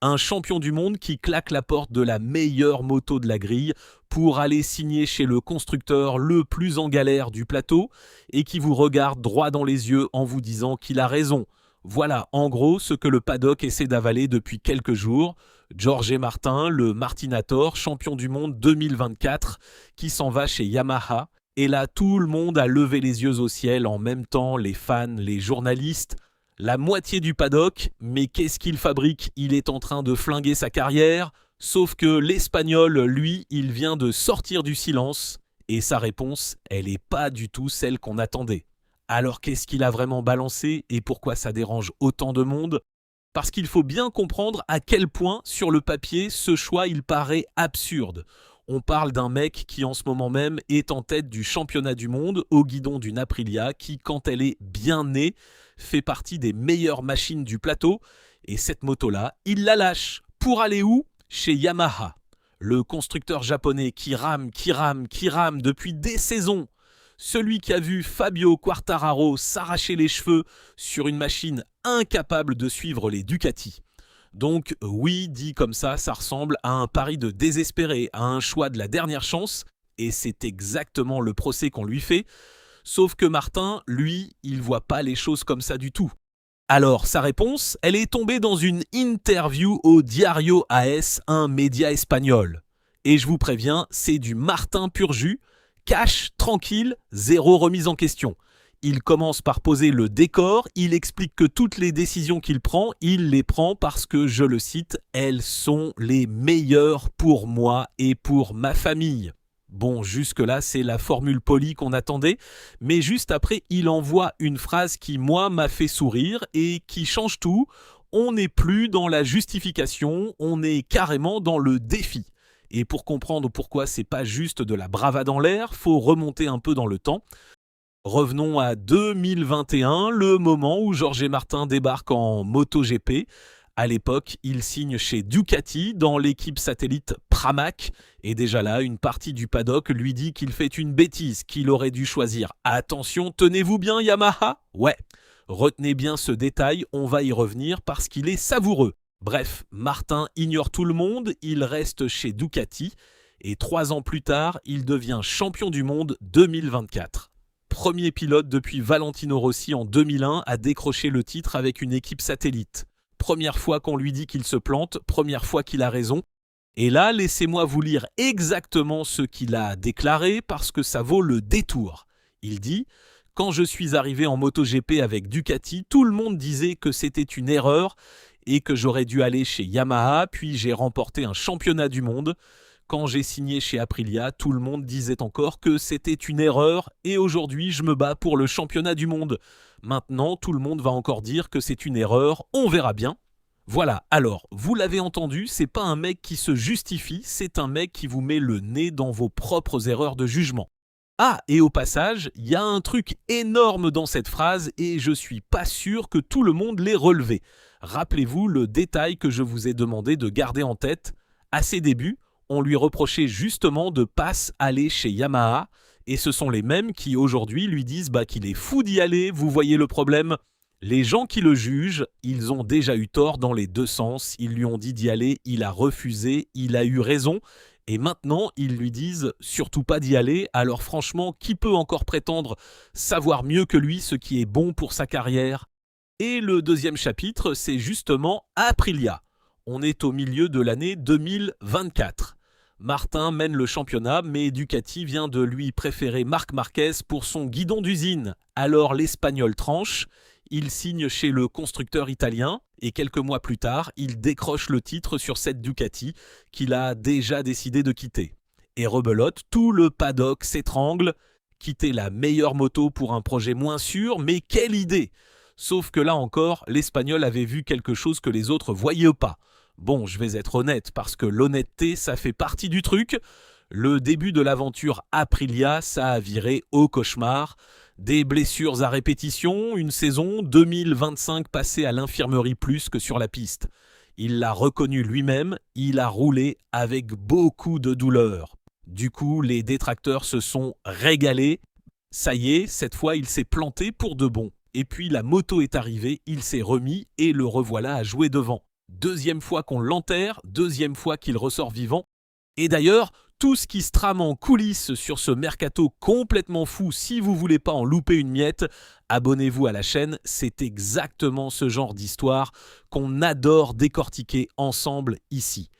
Un champion du monde qui claque la porte de la meilleure moto de la grille pour aller signer chez le constructeur le plus en galère du plateau et qui vous regarde droit dans les yeux en vous disant qu'il a raison. Voilà en gros ce que le paddock essaie d'avaler depuis quelques jours. Jorge Martin, le Martinator, champion du monde 2024, qui s'en va chez Yamaha. Et là, tout le monde a levé les yeux au ciel en même temps, les fans, les journalistes. La moitié du paddock, mais qu'est-ce qu'il fabrique? Il est en train de flinguer sa carrière, sauf que l'Espagnol, lui, il vient de sortir du silence, et sa réponse, elle n'est pas du tout celle qu'on attendait. Alors qu'est-ce qu'il a vraiment balancé, et pourquoi ça dérange autant de monde? Parce qu'il faut bien comprendre à quel point, sur le papier, ce choix, il paraît absurde. On parle d'un mec qui en ce moment même est en tête du championnat du monde au guidon d'une Aprilia qui, quand elle est bien née, fait partie des meilleures machines du plateau. Et cette moto-là, il la lâche. Pour aller où? Chez Yamaha. Le constructeur japonais qui rame depuis des saisons. Celui qui a vu Fabio Quartararo s'arracher les cheveux sur une machine incapable de suivre les Ducati. Donc oui, dit comme ça ressemble à un pari de désespéré, à un choix de la dernière chance, et c'est exactement le procès qu'on lui fait, sauf que Martin, lui, il voit pas les choses comme ça du tout. Alors, sa réponse, elle est tombée dans une interview au Diario AS, un média espagnol. Et je vous préviens, c'est du Martin pur jus, cash, tranquille, zéro remise en question. Il commence par poser le décor, il explique que toutes les décisions qu'il prend, il les prend parce que, je le cite, elles sont les meilleures pour moi et pour ma famille. Bon, jusque-là, c'est la formule polie qu'on attendait, mais juste après, il envoie une phrase qui, moi, m'a fait sourire et qui change tout. On n'est plus dans la justification, on est carrément dans le défi. Et pour comprendre pourquoi c'est pas juste de la bravade en l'air, faut remonter un peu dans le temps. Revenons à 2021, le moment où Jorge Martin débarque en MotoGP. À l'époque, il signe chez Ducati dans l'équipe satellite Pramac. Et déjà là, une partie du paddock lui dit qu'il fait une bêtise, qu'il aurait dû choisir. Attention, tenez-vous bien Yamaha? Ouais, retenez bien ce détail, on va y revenir parce qu'il est savoureux. Bref, Martin ignore tout le monde, il reste chez Ducati. Et 3 ans plus tard, il devient champion du monde 2024. Premier pilote depuis Valentino Rossi en 2001 à décrocher le titre avec une équipe satellite. Première fois qu'on lui dit qu'il se plante, première fois qu'il a raison. Et là, laissez-moi vous lire exactement ce qu'il a déclaré parce que ça vaut le détour. Il dit « Quand je suis arrivé en MotoGP avec Ducati, tout le monde disait que c'était une erreur et que j'aurais dû aller chez Yamaha, puis j'ai remporté un championnat du monde. Quand j'ai signé chez Aprilia, tout le monde disait encore que c'était une erreur et aujourd'hui je me bats pour le championnat du monde. Maintenant, tout le monde va encore dire que c'est une erreur, on verra bien. » Voilà, alors, vous l'avez entendu, c'est pas un mec qui se justifie, c'est un mec qui vous met le nez dans vos propres erreurs de jugement. Ah, et au passage, il y a un truc énorme dans cette phrase et je suis pas sûr que tout le monde l'ait relevé. Rappelez-vous le détail que je vous ai demandé de garder en tête. À ses débuts, on lui reprochait justement de pas aller chez Yamaha, et ce sont les mêmes qui aujourd'hui lui disent qu'il est fou d'y aller, vous voyez le problème? Les gens qui le jugent, ils ont déjà eu tort dans les deux sens, ils lui ont dit d'y aller, il a refusé, il a eu raison, et maintenant ils lui disent surtout pas d'y aller, alors franchement, qui peut encore prétendre savoir mieux que lui ce qui est bon pour sa carrière? Et le deuxième chapitre, c'est justement Aprilia. On est au milieu de l'année 2024. Martin mène le championnat, mais Ducati vient de lui préférer Marc Marquez pour son guidon d'usine. Alors l'Espagnol tranche, il signe chez le constructeur italien et quelques mois plus tard, il décroche le titre sur cette Ducati qu'il a déjà décidé de quitter. Et rebelote, tout le paddock s'étrangle. Quitter la meilleure moto pour un projet moins sûr, mais quelle idée! Sauf que là encore, l'Espagnol avait vu quelque chose que les autres voyaient pas. Bon, je vais être honnête, parce que l'honnêteté, ça fait partie du truc. Le début de l'aventure Aprilia, ça a viré au cauchemar. Des blessures à répétition, une saison 2025 passée à l'infirmerie plus que sur la piste. Il l'a reconnu lui-même, il a roulé avec beaucoup de douleur. Du coup, les détracteurs se sont régalés. Ça y est, cette fois, il s'est planté pour de bon. Et puis la moto est arrivée, il s'est remis et le revoilà à jouer devant. Deuxième fois qu'on l'enterre, deuxième fois qu'il ressort vivant. Et d'ailleurs, tout ce qui se trame en coulisses sur ce mercato complètement fou, si vous voulez pas en louper une miette, abonnez-vous à la chaîne, c'est exactement ce genre d'histoire qu'on adore décortiquer ensemble ici.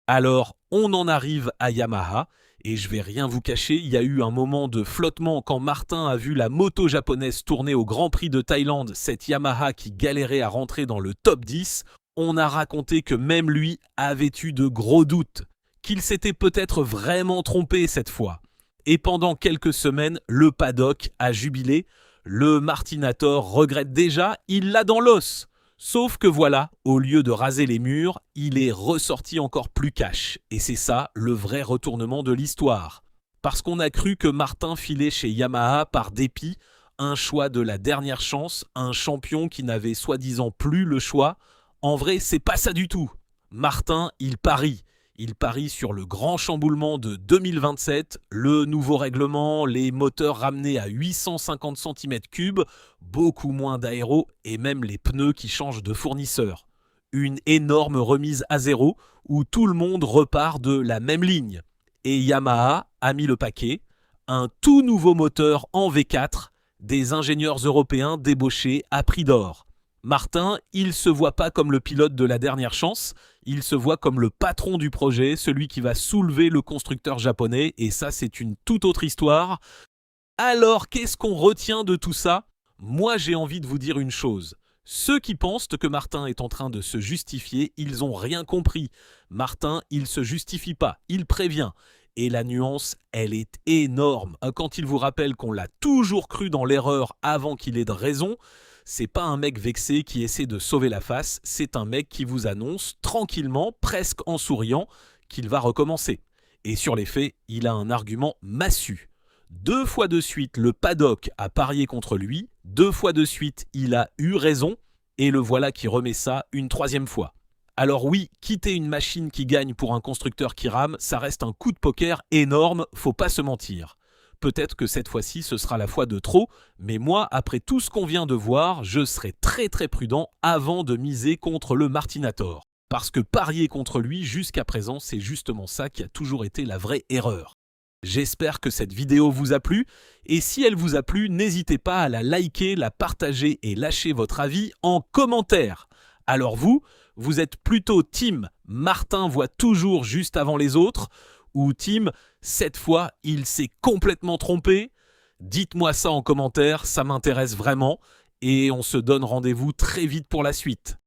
Alors, on en arrive à Yamaha, et je vais rien vous cacher, il y a eu un moment de flottement quand Martin a vu la moto japonaise tourner au Grand Prix de Thaïlande, cette Yamaha qui galérait à rentrer dans le top 10, on a raconté que même lui avait eu de gros doutes, qu'il s'était peut-être vraiment trompé cette fois. Et pendant quelques semaines, le paddock a jubilé, le Martinator regrette déjà, il l'a dans l'os. Sauf que voilà, au lieu de raser les murs, il est ressorti encore plus cash. Et c'est ça le vrai retournement de l'histoire. Parce qu'on a cru que Martin filait chez Yamaha par dépit, un choix de la dernière chance, un champion qui n'avait soi-disant plus le choix. En vrai, c'est pas ça du tout. Martin, il parie. Il parie sur le grand chamboulement de 2027, le nouveau règlement, les moteurs ramenés à 850 cm3, beaucoup moins d'aéro et même les pneus qui changent de fournisseur. Une énorme remise à zéro où tout le monde repart de la même ligne. Et Yamaha a mis le paquet, un tout nouveau moteur en V4, des ingénieurs européens débauchés à prix d'or. Martin, il se voit pas comme le pilote de la dernière chance, il se voit comme le patron du projet, celui qui va soulever le constructeur japonais, et ça c'est une toute autre histoire. Alors qu'est-ce qu'on retient de tout ça? Moi j'ai envie de vous dire une chose. Ceux qui pensent que Martin est en train de se justifier, ils ont rien compris. Martin, il se justifie pas, il prévient. Et la nuance, elle est énorme. Quand il vous rappelle qu'on l'a toujours cru dans l'erreur avant qu'il ait de raison, c'est pas un mec vexé qui essaie de sauver la face, c'est un mec qui vous annonce tranquillement, presque en souriant, qu'il va recommencer. Et sur les faits, il a un argument massu. 2 fois de suite, le paddock a parié contre lui, 2 fois de suite, il a eu raison, et le voilà qui remet ça une 3e fois. Alors oui, quitter une machine qui gagne pour un constructeur qui rame, ça reste un coup de poker énorme, faut pas se mentir. Peut-être que cette fois-ci, ce sera la fois de trop, mais moi, après tout ce qu'on vient de voir, je serai très très prudent avant de miser contre le Martinator. Parce que parier contre lui, jusqu'à présent, c'est justement ça qui a toujours été la vraie erreur. J'espère que cette vidéo vous a plu, et si elle vous a plu, n'hésitez pas à la liker, la partager et lâcher votre avis en commentaire. Alors vous êtes plutôt team Martin voit toujours juste avant les autres, ou team cette fois il s'est complètement trompé? Dites-moi ça en commentaire, ça m'intéresse vraiment, et on se donne rendez-vous très vite pour la suite.